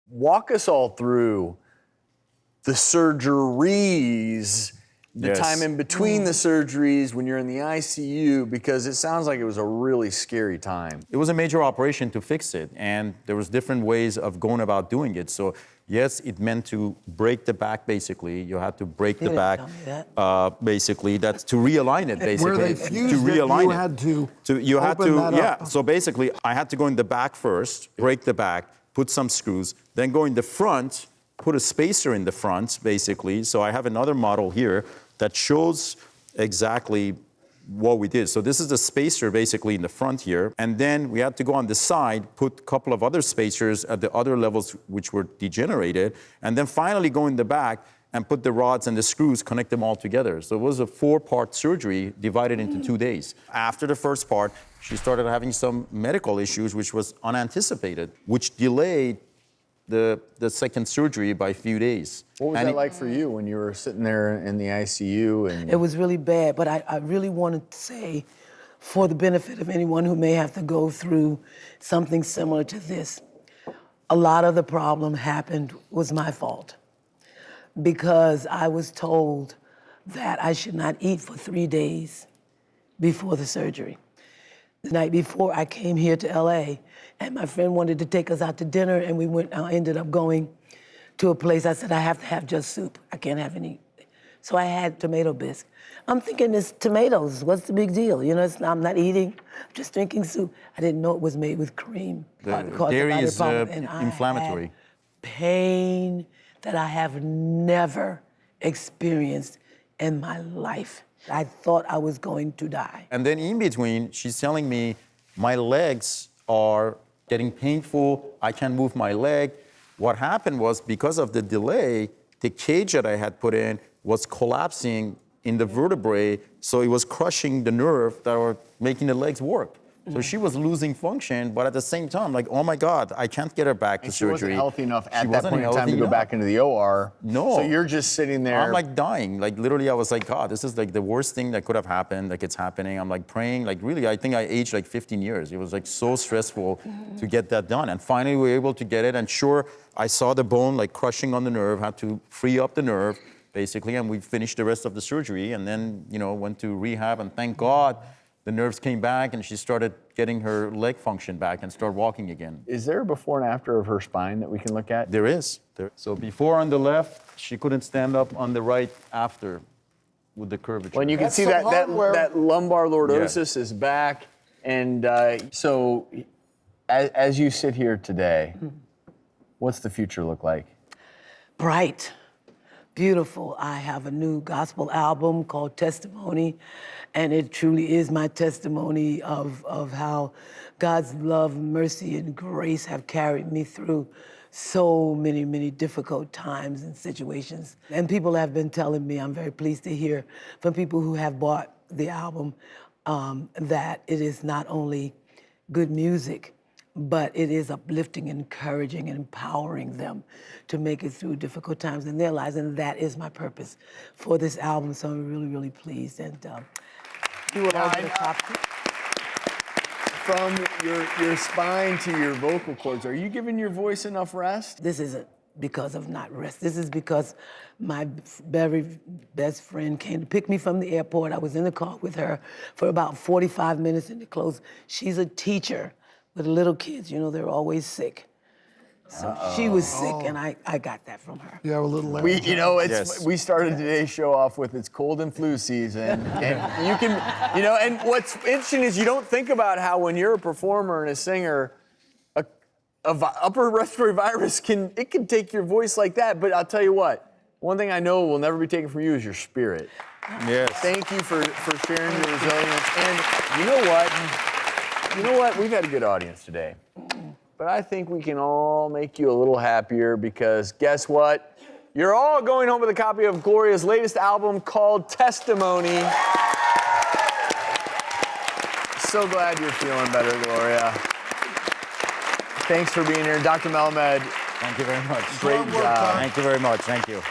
Walk us all through the surgeries, the time in between the surgeries when you're in the ICU, because it sounds like it was a really scary time. It was a major operation to fix it, and there was different ways of going about doing it. So yes, it meant to break the back, basically. You had to break the back, basically. That's to realign it, basically. Where they fused to realign you it. had to you had open to, that yeah. up. So basically, I had to go in the back first, break the back, put some screws, then go in the front, put a spacer in the front, basically. So I have another model here that shows exactly what we did. So this is the spacer basically in the front here. And then we had to go on the side, put a couple of other spacers at the other levels which were degenerated, and then finally go in the back and put the rods and the screws, connect them all together. So it was a 4-part surgery divided into 2 days. After the first part, she started having some medical issues, which was unanticipated, which delayed the second surgery by a few days. What was that like for you when you were sitting there in the ICU? And It was really bad, but I really wanted to say, for the benefit of anyone who may have to go through something similar to this, a lot of the problem was my fault, because I was told that I should not eat for 3 days before the surgery. The night before, I came here to LA, and my friend wanted to take us out to dinner, and I ended up going to a place. I said, I have to have just soup. I can't have any. So I had tomato bisque. I'm thinking it's tomatoes. What's the big deal? You know, I'm not eating, just drinking soup. I didn't know it was made with cream. Dairy is inflammatory. I had pain that I have never experienced in my life. I thought I was going to die. And then in between, she's telling me my legs are getting painful. I can't move my leg. What happened was, because of the delay, the cage that I had put in was collapsing in the vertebrae, so it was crushing the nerve that were making the legs work. So she was losing function, but at the same time, like, oh my God, I can't get her back to surgery. She wasn't healthy enough at that point in time to go back into the OR. No. So you're just sitting there. I'm like dying. Like literally, I was like, God, this is like the worst thing that could have happened. Like it's happening. I'm like praying. Like really, I think I aged like 15 years. It was like so stressful to get that done. And finally, we were able to get it. And sure, I saw the bone like crushing on the nerve. Had to free up the nerve, basically. And we finished the rest of the surgery. And then, you know, went to rehab. And thank God, the nerves came back and she started getting her leg function back and started walking again. Is there a before and after of her spine that we can look at? There is. So before on the left, she couldn't stand up. On the right, after, with the curvature. Well, and you can see that lumbar lordosis is back. And so as you sit here today, what's the future look like? Bright, beautiful. I have a new gospel album called Testimony, and it truly is my testimony of how God's love, mercy, and grace have carried me through so many, many difficult times and situations. And people have been telling me, I'm very pleased to hear from people who have bought the album, that it is not only good music, but it is uplifting, encouraging, and empowering them to make it through difficult times in their lives. And that is my purpose for this album. So I'm really, really pleased. And you will all get a copy. From your spine to your vocal cords, are you giving your voice enough rest? This isn't because of not rest. This is because my very best friend came to pick me from the airport. I was in the car with her for about 45 minutes in the close. She's a teacher with little kids, you know, they're always sick. So she was sick, and I got that from her. You have a little We started today's show off with it's cold and flu season, and you can, you know, and what's interesting is you don't think about how when you're a performer and a singer, a upper respiratory virus can take your voice like that. But I'll tell you what, one thing I know will never be taken from you is your spirit. Yes. Thank you for sharing your resilience. And you know what? We've had a good audience today. But I think we can all make you a little happier because guess what? You're all going home with a copy of Gloria's latest album called Testimony. So glad you're feeling better, Gloria. Thanks for being here. Dr. Melamed. Thank you very much. Great job. Thank you very much. Thank you.